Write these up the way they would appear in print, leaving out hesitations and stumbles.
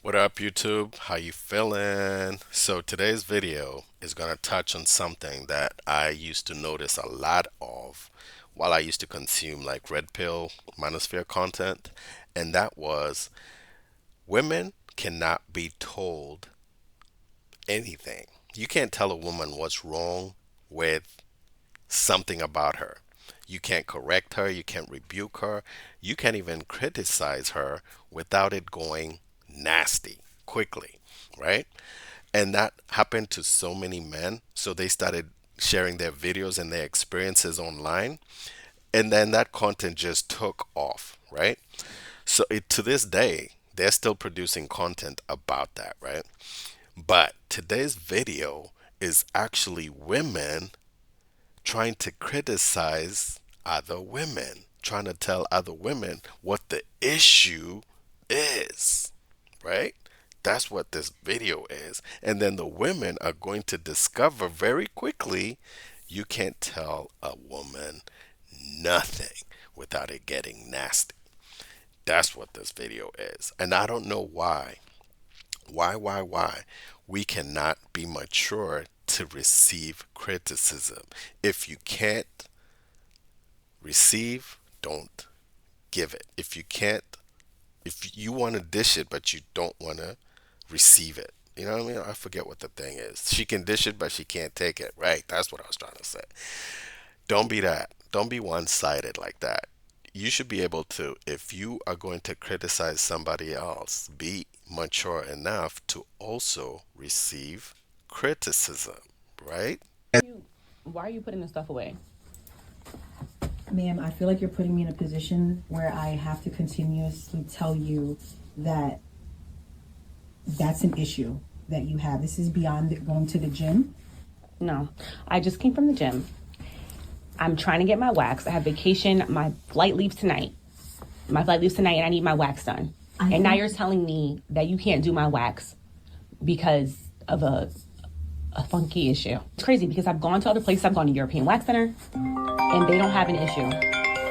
What up, YouTube? How you feeling? So today's video is gonna touch on something that I used to notice a lot of while I used to consume like red pill manosphere content, and that was women cannot be told anything. You can't tell a woman what's wrong with something about her. You can't correct her, you can't rebuke her, you can't even criticize her without it going nasty quickly, right? And that happened to so many men. So they started sharing their videos and their experiences online. And then that content just took off, right? So to this day, they're still producing content about that, right? But today's video is actually women trying to criticize other women, trying to tell other women what the issue is, right? That's what this video is. And then the women are going to discover very quickly you can't tell a woman nothing without it getting nasty. That's what this video is. And I don't know why. Why? We cannot be mature to receive criticism. If you can't receive, don't give it. If you can't, if you want to dish it, but you don't want to receive it. You know what I mean? I forget what the thing is. She can dish it, but she can't take it. Right? That's what I was trying to say. Don't be that. Don't be one sided like that. You should be able to, if you are going to criticize somebody else, be mature enough to also receive criticism, right? Why are you putting this stuff away? Ma'am, I feel like you're putting me in a position where I have to continuously tell you that that's an issue that you have. This is beyond going to the gym. No, I just came from the gym. I'm trying to get my wax. I have vacation. My flight leaves tonight. My flight leaves tonight and I need my wax done. And now you're telling me that you can't do my wax because of a funky issue. It's crazy because I've gone to other places. I've gone to European Wax Center and they don't have an issue.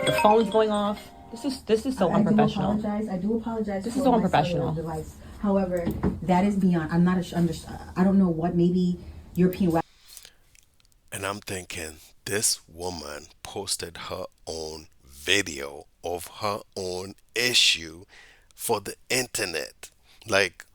The phone's going off. This is so unprofessional. I do apologize. This is so unprofessional. Device. However, that is beyond. I'm not. I don't know what. Maybe European Wax. And I'm thinking, this woman posted her own video of her own issue for the internet. Like,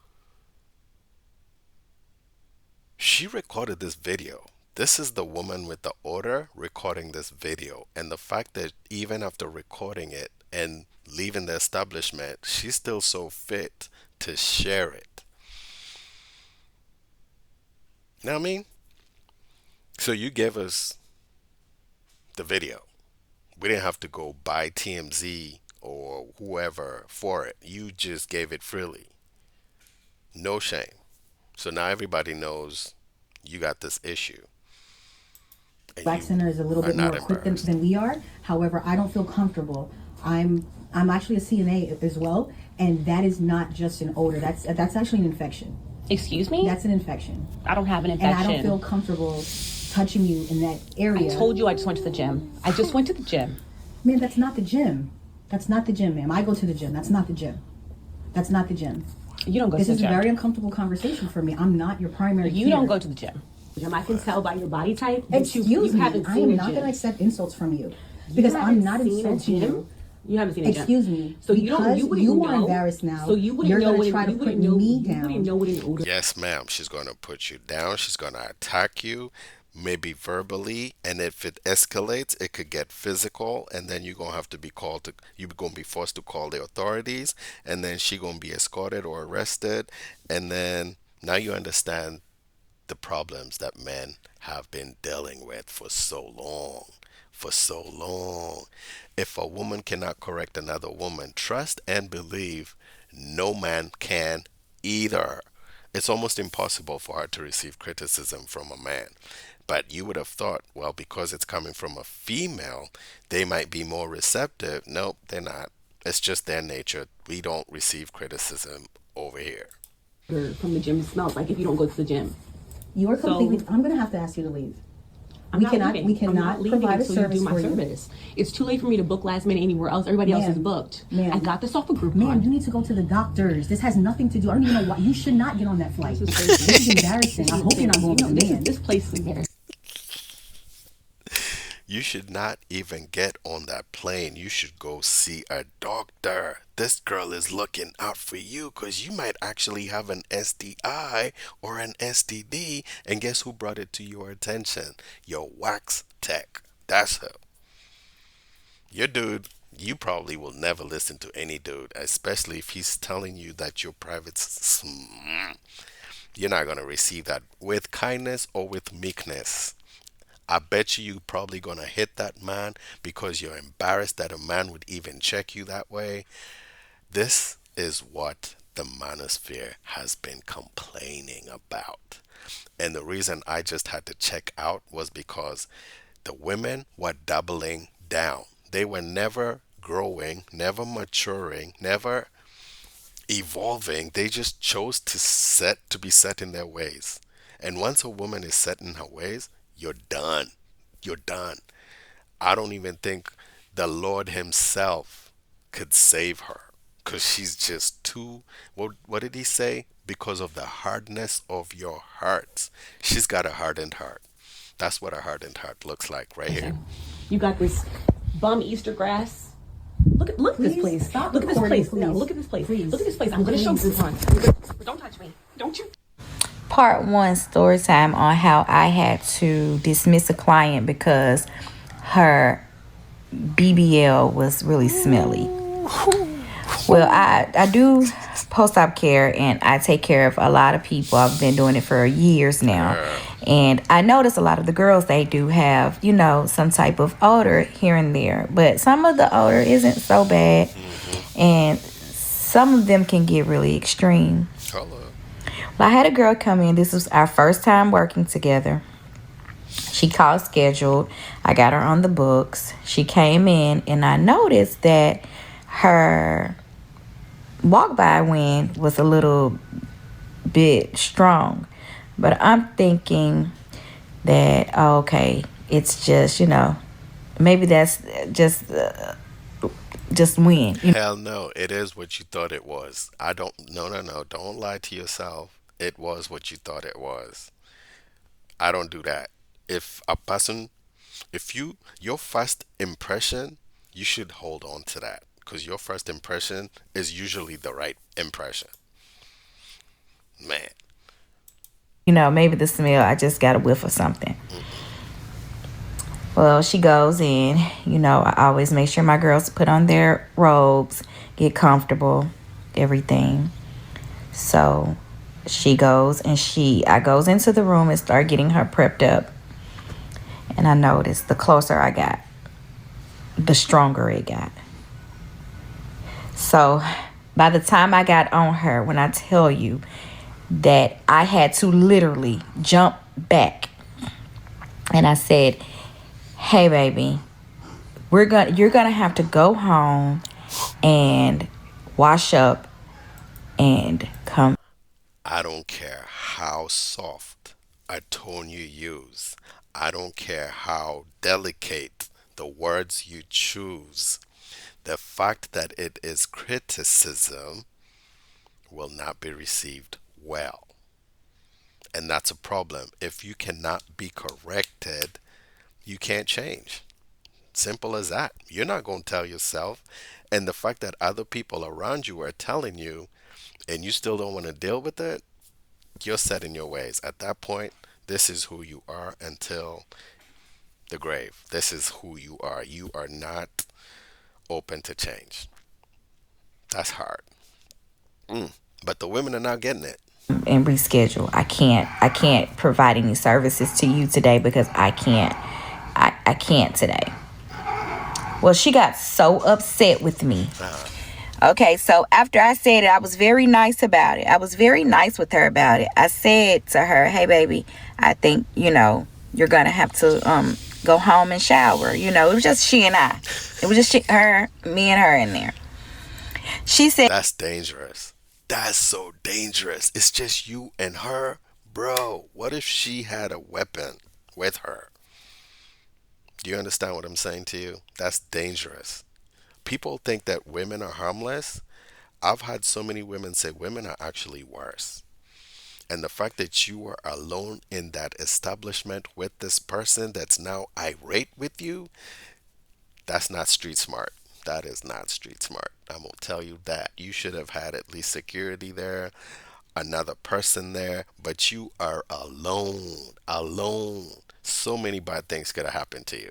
she recorded this video. This is the woman with the order recording this video. And the fact that even after recording it and leaving the establishment, she's still so fit to share it. You know what I mean? So you gave us the video. We didn't have to go buy TMZ or whoever for it. You just gave it freely. No shame. So now everybody knows you got this issue. Wax Center is a little bit more equipped than we are. However, I don't feel comfortable. I'm actually a CNA as well, and that is not just an odor. That's actually an infection. Excuse me? That's an infection. I don't have an infection. And I don't feel comfortable touching you in that area. I told you I just went to the gym. I just went to the gym. Man, that's not the gym. That's not the gym, ma'am. I go to the gym. That's not the gym. That's not the gym. You don't go to the gym. This is a very uncomfortable conversation for me. I'm not your primary You care. don't go to the gym. I can tell by your body type. Excuse me. I am not going to accept insults from you because I'm not insulting you. You haven't seen a gym. Excuse me. So you are embarrassed now. So you wouldn't you're know going to try to put me down. You wouldn't know what an odor. Yes, ma'am. She's going to put you down. She's going to attack you, maybe verbally. And if it escalates, it could get physical. And then you're going to have to be called to, you're going to be forced to call the authorities. And then she's going to be escorted or arrested. And then now you understand the problems that men have been dealing with for so long. For so long. If a woman cannot correct another woman, trust and believe no man can either. It's almost impossible for her to receive criticism from a man. But you would have thought, well, because it's coming from a female, they might be more receptive. Nope, they're not. It's just their nature. We don't receive criticism over here. From the gym smells like if you don't go to the gym. You are completely. I'm going to have to ask you to leave. I'm We not cannot- leaving. we cannot I'm not leaving provide a until you service do my for you. service. It's too late for me to book last minute anywhere else. Everybody else is Ma'am. booked. Ma'am. I got this off a Groupon. Ma'am, you need to go to the doctors. This has nothing to do. I don't even know why. You should not get on that flight. This is This crazy. is embarrassing. I hope you're not going with the man. This place is embarrassing. You should not even get on that plane. You should go see a doctor. This girl is looking out for you because you might actually have an STI or an STD. And guess who brought it to your attention? Your wax tech. That's her. Your dude, you probably will never listen to any dude, especially if he's telling you that your private's. You're not going to receive that with kindness or with meekness. I bet you probably gonna hit that man because you're embarrassed that a man would even check you that way. This is what the manosphere has been complaining about. And the reason I just had to check out was because the women were doubling down. They were never growing, never maturing, never evolving. They just chose to be set in their ways. And once a woman is set in her ways, you're done. You're done. I don't even think the Lord himself could save her because she's just too, what did he say? Because of the hardness of your hearts. She's got a hardened heart. That's what a hardened heart looks like right here. You got this bum Easter grass. Look at this Please place. stop Look at this recording, place. No, please. look at this place. Please. Look at this place. I'm gonna show Please. Groupon. Don't touch me. Don't you? Part one, story time on how I had to dismiss a client because her BBL was really smelly. Well, I do post-op care and I take care of a lot of people. I've been doing it for years now. And I notice a lot of the girls, they do have, some type of odor here and there. But some of the odor isn't so bad. And some of them can get really extreme. Hello. Well, I had a girl come in. This was our first time working together. She called scheduled. I got her on the books. She came in and I noticed that her walk by wind was a little bit strong. But I'm thinking that, okay, it's just, maybe that's just wind. Hell no, it is what you thought it was. No. Don't lie to yourself. It was what you thought it was. I don't do that. Your first impression, you should hold on to that because your first impression is usually the right impression. Man. Maybe the smell, I just got a whiff or something. Well, she goes in, I always make sure my girls put on their robes, get comfortable, everything. So she goes and I goes into the room and start getting her prepped up. And I noticed the closer I got, the stronger it got. So by the time I got on her, when I tell you that I had to literally jump back and I said, hey baby, you're gonna have to go home and wash up and come. I don't care how soft a tone you use. I don't care how delicate the words you choose. The fact that it is criticism will not be received well. And that's a problem. If you cannot be corrected, you can't change. Simple as that. You're not going to tell yourself. And the fact that other people around you are telling you and you still don't want to deal with it, you're set in your ways. At that point, this is who you are until the grave. This is who you are. You are not open to change. That's hard. But the women are not getting it. And reschedule. I can't provide any services to you today because I can't today. Well, she got so upset with me. Okay, so after I said it, I was very nice about it. I was very nice with her about it. I said to her, hey, baby, I think, you're going to have to go home and shower. It was just she and I. It was just me and her in there. She said, that's dangerous. That's so dangerous. It's just you and her. Bro, what if she had a weapon with her? Do you understand what I'm saying to you? That's dangerous. People think that women are harmless. I've had so many women say women are actually worse. And the fact that you are alone in that establishment with this person that's now irate with you, that's not street smart. That is not street smart. I'm going to tell you that. You should have had at least security there, another person there, but you are alone. Alone. So many bad things could have happened to you.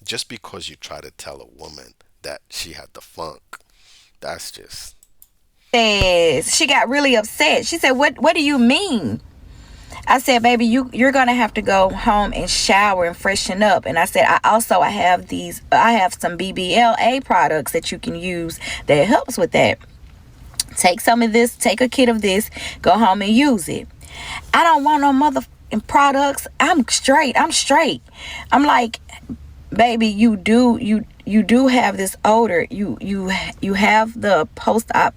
Just because you try to tell a woman that she had the funk, that's just. Says she got really upset. She said, what do you mean? I said, baby, you're gonna have to go home and shower and freshen up. And I said, I have some BBLA products that you can use that helps with that. Take some of this, take a kit of this, go home and use it. I don't want no motherfucking products. I'm straight. I'm like, baby, you do have this odor. You have the post-op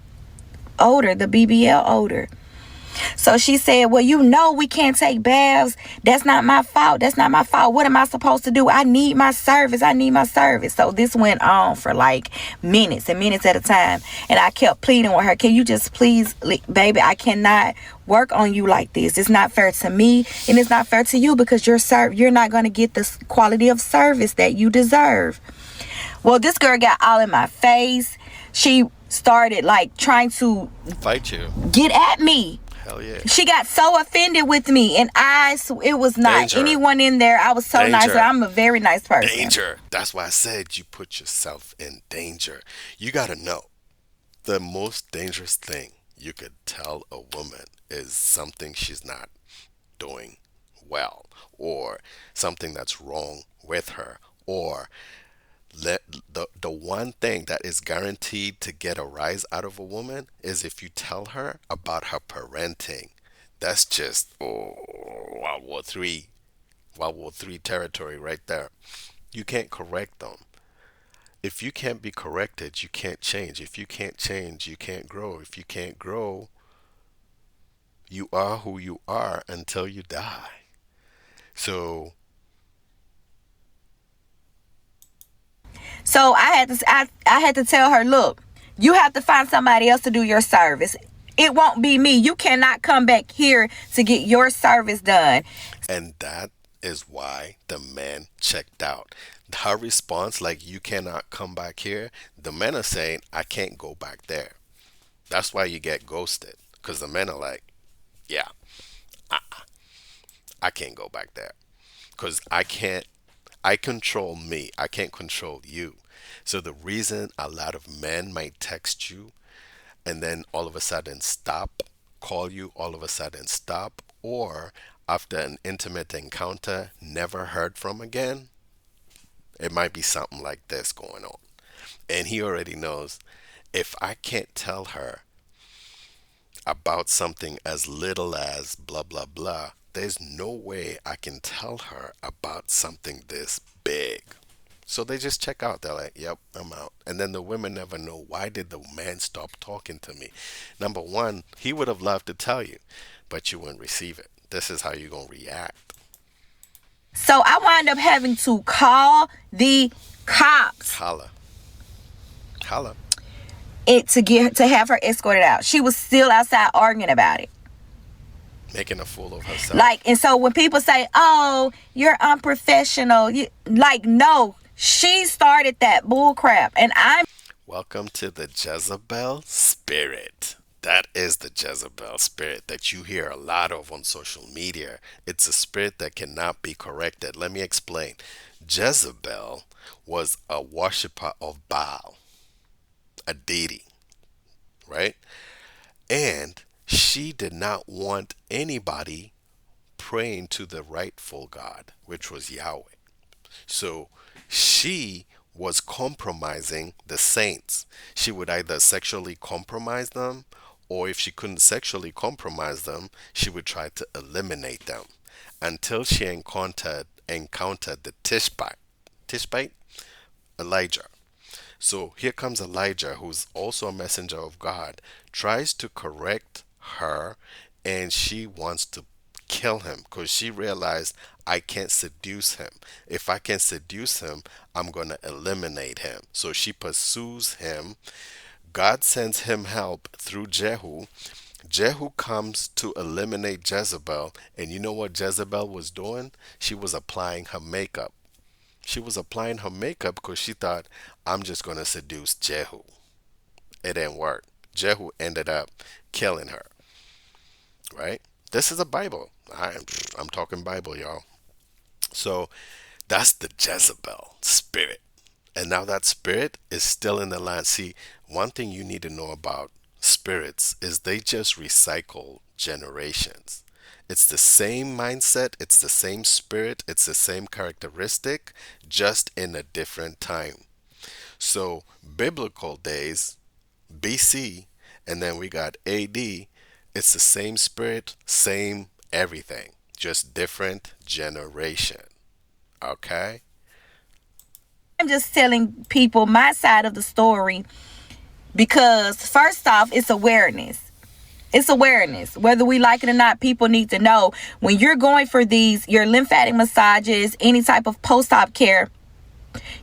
odor, the BBL odor. So she said, well, we can't take baths. That's not my fault. What am I supposed to do? I need my service. So this went on for like minutes and minutes at a time. And I kept pleading with her, can you just please, baby, I cannot work on you like this. It's not fair to me and it's not fair to you because you're not going to get the quality of service that you deserve. Well, this girl got all in my face. She started like trying to Fight you. get at me. Hell yeah. She got so offended with me, and it was not Danger. anyone in there. I was so nice. Danger. I'm a very nice person. Danger. That's why I said you put yourself in danger. You got to know the most dangerous thing you could tell a woman is something she's not doing well, or something that's wrong with her, or the one thing that is guaranteed to get a rise out of a woman is if you tell her about her parenting. That's just World War III territory right there. You can't correct them. If you can't be corrected, you can't change. If you can't change, you can't grow. If you can't grow, you are who you are until you die. So So I had to tell her, look, you have to find somebody else to do your service. It won't be me. You cannot come back here to get your service done. and that is why the man checked out. Her response, like, you cannot come back here, the men are saying, I can't go back there. That's why you get ghosted. Because the men are like, yeah, I can't go back there. Because I control me. I can't control you. So the reason a lot of men might text you and then all of a sudden stop, call you all of a sudden stop, or after an intimate encounter, never heard from again, it might be something like this going on. And he already knows if I can't tell her about something as little as blah, blah, blah, there's no way I can tell her about something this big. So they just check out. They're like, yep, I'm out. And then the women never know, why did the man stop talking to me? Number one, he would have loved to tell you, but you wouldn't receive it. This is how you're going to react. So I wound up having to call the cops Holla. Holla. to have her escorted out. She was still outside arguing about it. Making a fool of herself. Like, and so when people say, oh, you're unprofessional, no, she started that bull crap. And I'm Welcome to the Jezebel spirit. That is the Jezebel spirit that you hear a lot of on social media. It's a spirit that cannot be corrected. Let me explain. Jezebel was a worshiper of Baal, a deity, right? And she did not want anybody praying to the rightful God, which was Yahweh. So she was compromising the saints. She would either sexually compromise them, or if she couldn't sexually compromise them, she would try to eliminate them until she encountered the Tishbite, Elijah. So here comes Elijah, who's also a messenger of God, tries to correct her, and she wants to kill him because she realized I can't seduce him. If I can seduce him, I'm going to eliminate him. So she pursues him. God sends him help through Jehu. Jehu comes to eliminate Jezebel. And you know what Jezebel was doing? She was applying her makeup. She was applying her makeup because she thought, I'm just going to seduce Jehu. It didn't work. Jehu ended up killing her, right? This is a Bible. I'm talking Bible, y'all. So that's the Jezebel spirit. And now that spirit is still in the land. See, one thing you need to know about spirits is they just recycle generations. It's the same mindset, it's the same spirit, it's the same characteristic, just in a different time. So, biblical days, BC, and then we got AD, it's the same spirit, same everything, just different generation. Okay? I'm just telling people my side of the story because, first off, it's awareness. It's awareness. Whether we like it or not, people need to know when you're going for these, your lymphatic massages, any type of post-op care,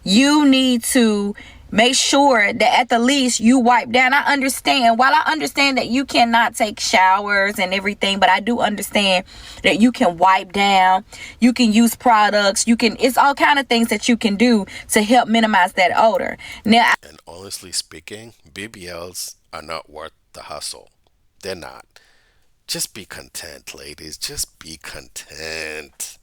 you need to make sure that at the least you wipe down. I understand. While I understand that you cannot take showers and everything, but I do understand that you can wipe down. You can use products. It's all kind of things that you can do to help minimize that odor. Now, And honestly speaking, BBLs are not worth the hustle. They're not. Just be content, ladies. Just be content.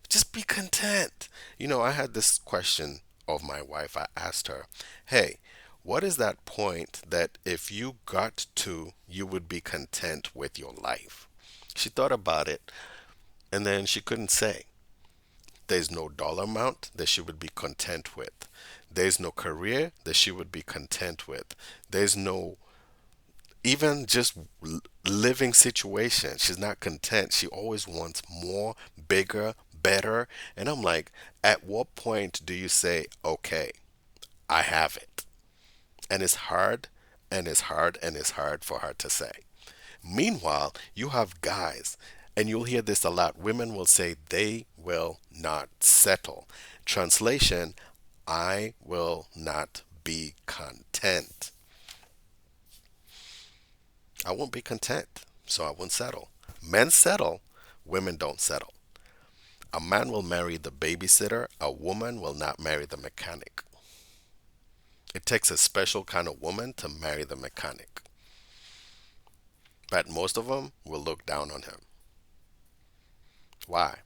Just be content. You know, I had this question of my wife. I asked her, hey, what is that point that if you got to, you would be content with your life? She thought about it and then she couldn't say. There's no dollar amount that she would be content with. There's no career that she would be content with. There's no even just living situation. She's not content. She always wants more, bigger, better. And I'm like, at what point do you say, okay, I have it? And it's hard, and it's hard, and it's hard for her to say. Meanwhile, you have guys, and you'll hear this a lot. Women will say they will not settle. Translation, I will not be content. I won't be content, so I won't settle. Men settle, women don't settle. A man will marry the babysitter, a woman will not marry the mechanic. It takes a special kind of woman to marry the mechanic. But most of them will look down on him. Why?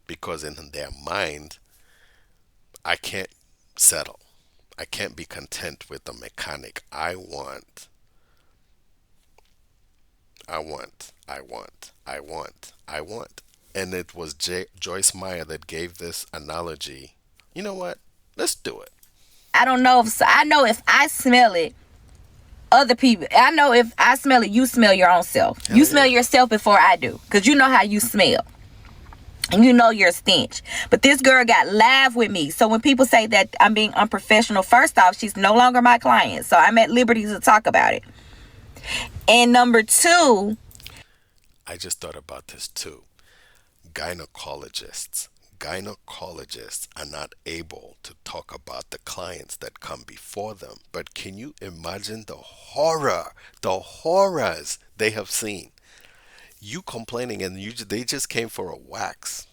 Because in their mind, I can't settle. I can't be content with the mechanic. I want. And it was Joyce Meyer that gave this analogy. You know what? Let's do it. I don't know I know if I smell it, other people, I know if I smell it, you smell your own self. Hell You yeah. smell yourself before I do, because you know how you smell. And you know your stench. But this girl got live with me. So when people say that I'm being unprofessional, first off, she's no longer my client. So I'm at liberty to talk about it. And number two, I just thought about this too. Gynecologists are not able to talk about the clients that come before them. But can you imagine the horrors they have seen? You complaining and they just came for a wax.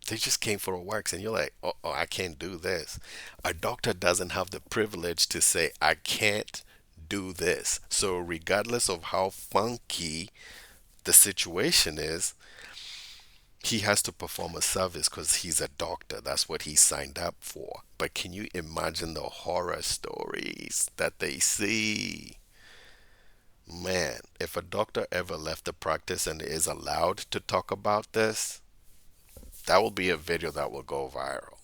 They just came for a wax and you're like, oh, I can't do this. A doctor doesn't have the privilege to say, I can't do this. So regardless of how funky the situation is, he has to perform a service because he's a doctor. That's what he signed up for. But can you imagine the horror stories that they see? Man, if a doctor ever left the practice and is allowed to talk about this, that will be a video that will go viral.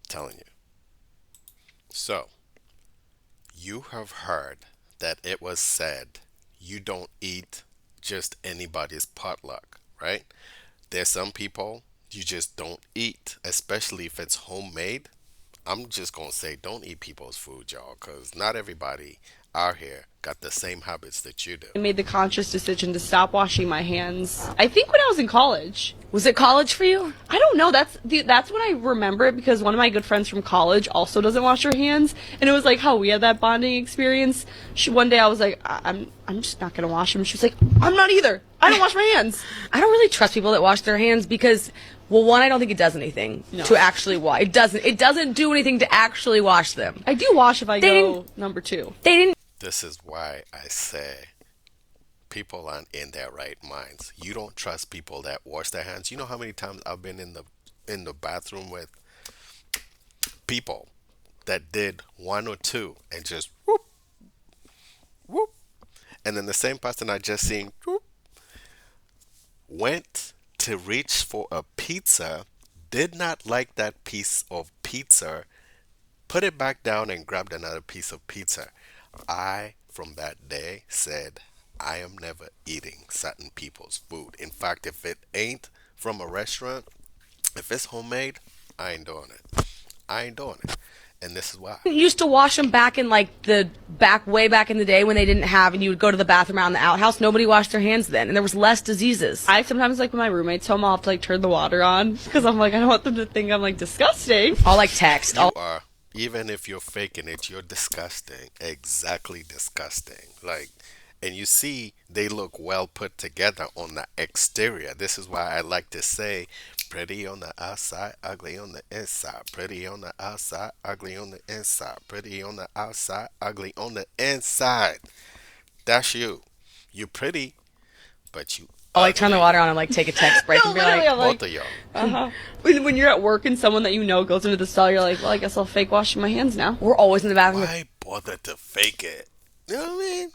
Telling you. So, you have heard that it was said you don't eat just anybody's potluck, right? There's some people you just don't eat, especially if it's homemade. I'm just gonna say don't eat people's food, y'all, because not everybody out here got the same habits that you do. I made the conscious decision to stop washing my hands. I think when I was in college. Was it college for you? I don't know. That's when I remember it, because one of my good friends from college also doesn't wash her hands, and it was like how we had that bonding experience. One day I was like, I'm just not gonna wash them. She was like, I'm not either. I don't wash my hands. I don't really trust people that wash their hands because, well, one, I don't think it does anything to actually wash. It doesn't do anything to actually wash them. I do wash if I They go didn't- number 2. They didn't. This is why I say people aren't in their right minds. You don't trust people that wash their hands. You know how many times I've been in the bathroom with people that did one or two and just whoop, whoop, and then the same person I just seen whoop, went to reach for a pizza, did not like that piece of pizza, put it back down and grabbed another piece of pizza. I, from that day, said, I am never eating certain people's food. In fact, if it ain't from a restaurant, if it's homemade, I ain't doing it. I ain't doing it. And this is why. Used to wash them back in like the way back in the day when they didn't have, and you would go to the bathroom out in the outhouse. Nobody washed their hands then, and there was less diseases. I sometimes, like, when my roommate's home, I'll have to, like, turn the water on, because I'm like, I don't want them to think I'm, like, disgusting. I'll like text. You are, even if you're faking it, you're disgusting. Exactly disgusting. Like, and you see, they look well put together on the exterior. This is why I like to say, pretty on the outside, ugly on the inside. Pretty on the outside, ugly on the inside. Pretty on the outside, ugly on the inside. That's you. You're pretty, but you I'll like turn the water on and like take a text break and be literally, like, I'm like, both of y'all. uh-huh. When you're at work and someone that you know goes into the stall, you're like, well, I guess I'll fake washing my hands now. we're always in the bathroom. Why bother to fake it? You know what I mean?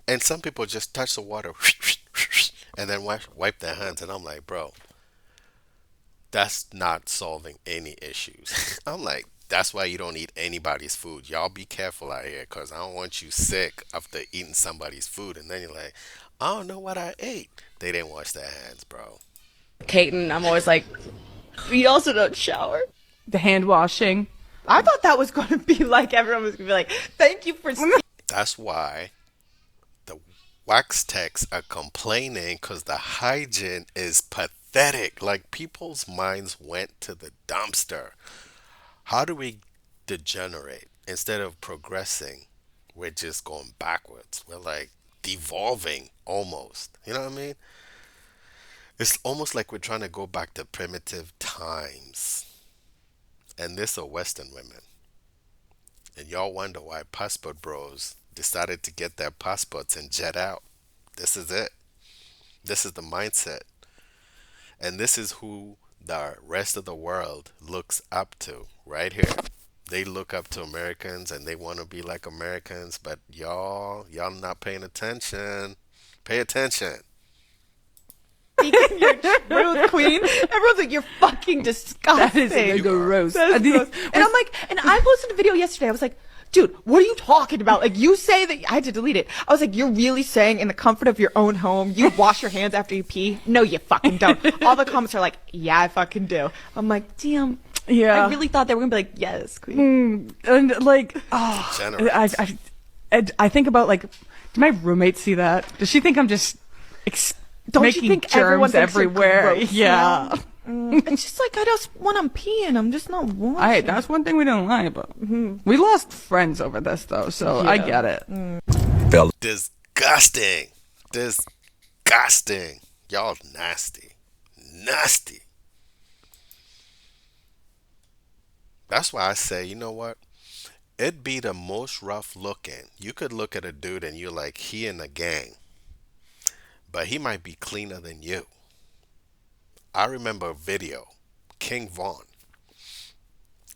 And some people just touch the water and then wipe their hands, and I'm like, bro, that's not solving any issues. I'm like, that's why you don't eat anybody's food. Y'all be careful out here, because I don't want you sick after eating somebody's food. And then you're like, I don't know what I ate. They didn't wash their hands, bro. Katen, I'm always like, We also don't shower. The hand washing. I thought that was going to be like, everyone was going to be like, thank you for. That's why the wax techs are complaining, because the hygiene is pathetic. Like, people's minds went to the dumpster. How do we degenerate? Instead of progressing, we're just going backwards. We're like devolving almost. You know what I mean? It's almost like we're trying to go back to primitive times. And this are Western women. And y'all wonder why passport bros decided to get their passports and jet out. This is it. This is the mindset. And this is who the rest of the world looks up to right here. They look up to Americans and they want to be like Americans, but y'all not paying attention. Pay attention. Rude queen. Everyone's like, you're fucking disgusting. That is gross. That's gross. And I'm like, and I posted a video yesterday. I was like, dude, what are you talking about? Like, you say that I had to delete it. I was like, you're really saying in the comfort of your own home, you wash your hands after you pee? No, you fucking don't. All the comments are like, yeah, I fucking do. I'm like, damn. Yeah. I really thought they were gonna be like, yes, queen. And like, oh, Generous. I think about like, do my roommates see that? Does she think I'm just Don't making you think everyone germs thinks you're everywhere? gross Yeah. It's just like, I just when I'm peeing, I'm just not washing. That's one thing we didn't lie about. We lost friends over this though, so I get it. Disgusting. Disgusting. Y'all nasty. Nasty. That's why I say, you know what? It'd be the most rough looking. You could look at a dude and you're like, he in a gang. But he might be cleaner than you. I remember a video, King Von.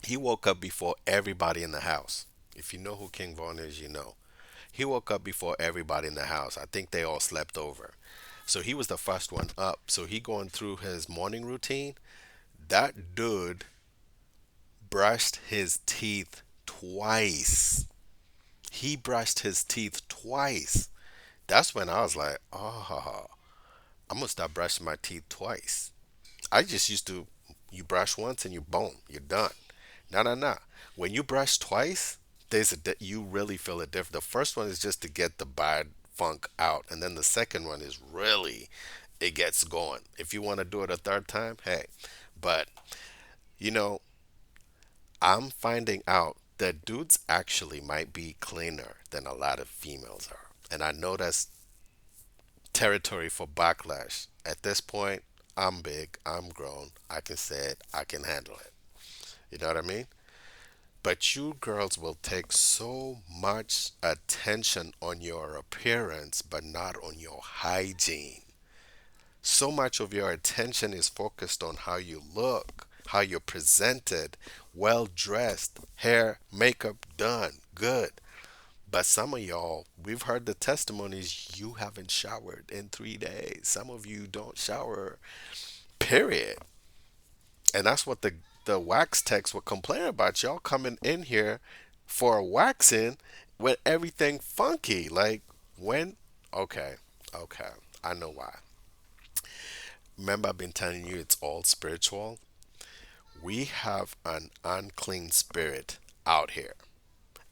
He woke up before everybody in the house. If you know who King Von is, you know. He woke up before everybody in the house. I think they all slept over. So he was the first one up. So he going through his morning routine. That dude brushed his teeth twice. He brushed his teeth twice. That's when I was like, oh, I'm going to start brushing my teeth twice. I just used to, you brush once and you boom, you're done. No. When you brush twice, you really feel it different. The first one is just to get the bad funk out, and then the second one is really it gets going. If you want to do it a third time, hey. But you know, I'm finding out that dudes actually might be cleaner than a lot of females are. And I know that's territory for backlash. At this point, I'm big, I'm grown, I can say it, I can handle it. You know what I mean? But you girls will take so much attention on your appearance, but not on your hygiene. So much of your attention is focused on how you look, how you're presented, well dressed, hair, makeup done, good. But some of y'all, we've heard the testimonies, you haven't showered in 3 days. Some of you don't shower, period. And that's what the wax techs were complaining about. Y'all coming in here for a waxing with everything funky. Like, when? Okay, okay. I know why. Remember, I've been telling you it's all spiritual. We have an unclean spirit out here.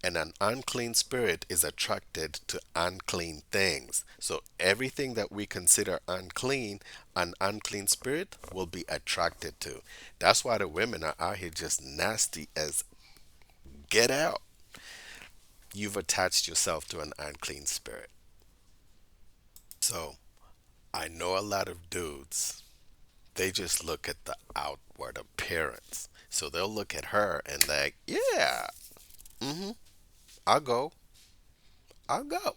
And an unclean spirit is attracted to unclean things. So everything that we consider unclean, an unclean spirit will be attracted to. That's why the women are out here just nasty as get out. You've attached yourself to an unclean spirit. So I know a lot of dudes, they just look at the outward appearance. So they'll look at her and like, yeah, I'll go. I'll go.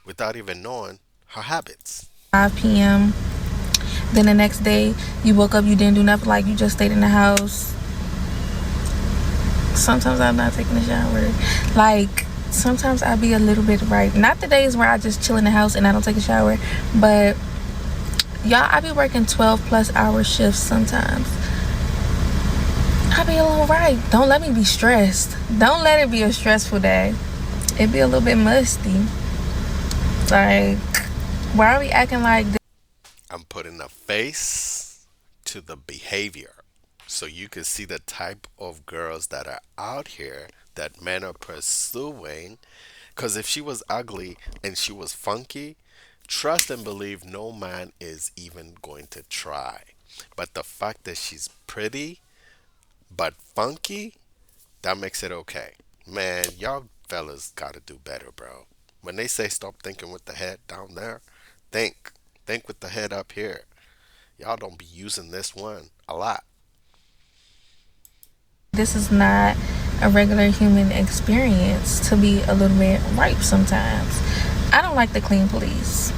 Without even knowing her habits. 5 p.m. Then the next day, you woke up, you didn't do nothing, like you just stayed in the house. Sometimes I'm not taking a shower. Like, sometimes I'll be a little bit right. Not the days where I just chill in the house and I don't take a shower, but y'all, I be working 12+ hour shifts sometimes. I be a little right. Don't let me be stressed. Don't let it be a stressful day. It be a little bit musty. Like, why are we acting like this? I'm putting a face to the behavior so you can see the type of girls that are out here that men are pursuing. Because if she was ugly and she was funky, trust and believe no man is even going to try. But the fact that she's pretty but funky, that makes it okay. Man, y'all fellas gotta do better, bro. When they say stop thinking with the head down there, think. Think with the head up here. Y'all don't be using this one a lot. This is not a regular human experience to be a little bit ripe sometimes. I don't like the clean police.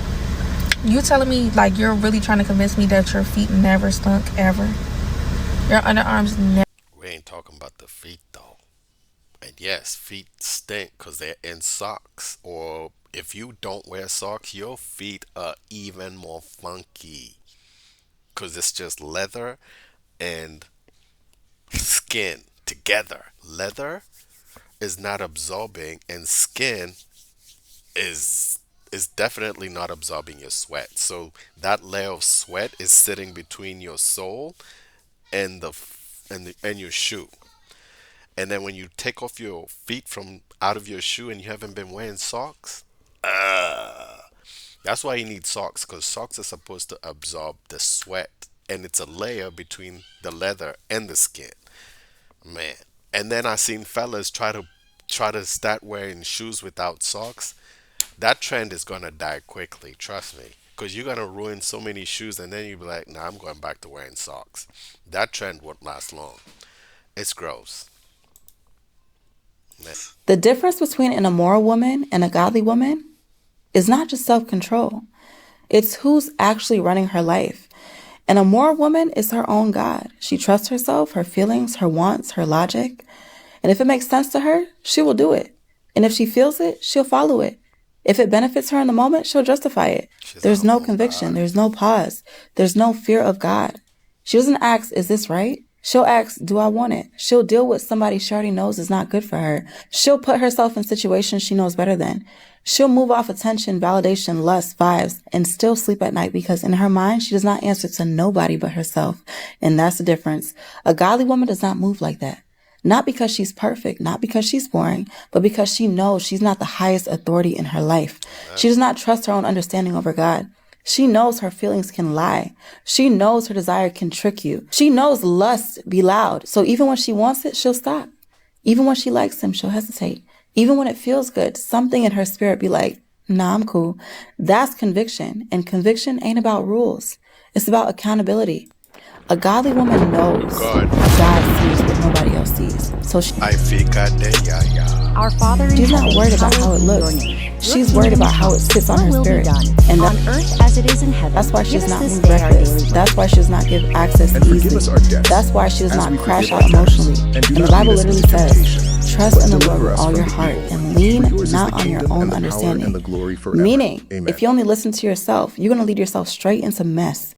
You telling me, like, you're really trying to convince me that your feet never stunk ever? Your underarms never. We ain't talking about the feet though. And yes, feet stink because they're in socks. Or if you don't wear socks, your feet are even more funky. Because it's just leather and skin together. Leather is not absorbing, and skin is definitely not absorbing your sweat. So that layer of sweat is sitting between your sole and and your shoe. And then when you take off your feet from out of your shoe and you haven't been wearing socks, that's why you need socks, because socks are supposed to absorb the sweat, and it's a layer between the leather and the skin. Man. And then I seen fellas try to start wearing shoes without socks. That trend is gonna die quickly, trust me. Because you're gonna ruin so many shoes and then you'll be like, nah, I'm going back to wearing socks. That trend won't last long. It's gross. Man. The difference between an immoral woman and a godly woman is not just self-control. It's who's actually running her life. An immoral woman is her own God. She trusts herself, her feelings, her wants, her logic. And if it makes sense to her, she will do it. And if she feels it, she'll follow it. If it benefits her in the moment, she'll justify it. There's no conviction. There's no pause. There's no fear of God. She doesn't ask, is this right? She'll ask, do I want it? She'll deal with somebody she already knows is not good for her. She'll put herself in situations she knows better than. She'll move off attention, validation, lust, vibes, and still sleep at night because in her mind, she does not answer to nobody but herself. And that's the difference. A godly woman does not move like that. Not because she's perfect, not because she's boring, but because she knows she's not the highest authority in her life. She does not trust her own understanding over God. She knows her feelings can lie. She knows her desire can trick you. She knows lust be loud. So even when she wants it, she'll stop. Even when she likes him, she'll hesitate. Even when it feels good, something in her spirit be like, nah, I'm cool. That's conviction. And conviction ain't about rules. It's about accountability. A godly woman knows God sees what nobody else sees. So Our Father in she's not heaven, worried about how it hallowed be looks. your name. She's worried about how it sits on her spirit. And on earth as it is in heaven. that's why she Give does us not this move day our daily reckless. bread. That's why she does not give access And forgive easily. us our debts, That's why she does as not we crash forgive out our debtors. emotionally. And do And the not Bible lead us literally into says, temptation, trust but in the deliver Lord with us all from your the heart evil. and lean For yours is not the on your kingdom own and the power understanding. and the glory forever. Meaning, Amen. if you only listen to yourself, you're going to lead yourself straight into mess.